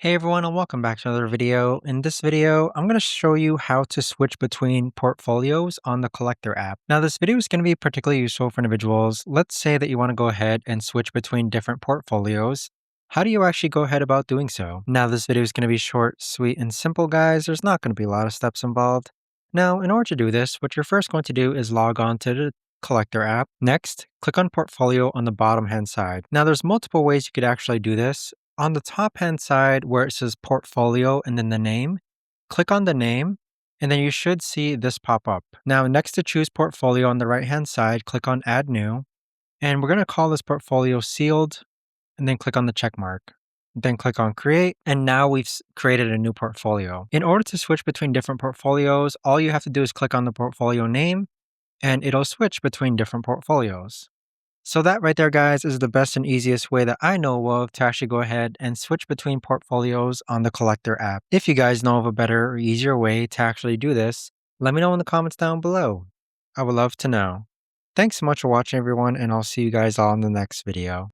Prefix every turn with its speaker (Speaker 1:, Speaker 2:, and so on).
Speaker 1: Hey everyone, and welcome back to another video. In this video, I'm going to show you how to switch between portfolios on the Collectr app. Now, this video is going to be particularly useful for individuals. Let's say that you want to go ahead and switch between different portfolios. How do you actually go ahead about doing so? Now, this video is going to be short, sweet, and simple, guys. There's not going to be a lot of steps involved. Now, in order to do this, what you're first going to do is log on to the Collectr app. Next, click on Portfolio on the bottom hand side. Now, there's multiple ways you could actually do this. On the top hand side where it says portfolio and then the name, click on the name and then you should see this pop up. Now next to choose portfolio on the right hand side, click on add new and we're going to call this portfolio sealed and then click on the check mark. Then click on create and now we've created a new portfolio. In order to switch between different portfolios, all you have to do is click on the portfolio name and it'll switch between different portfolios. So that right there, guys, is the best and easiest way that I know of to actually go ahead and switch between portfolios on the Collectr app. If you guys know of a better or easier way to actually do this, let me know in the comments down below. I would love to know. Thanks so much for watching, everyone, and I'll see you guys all in the next video.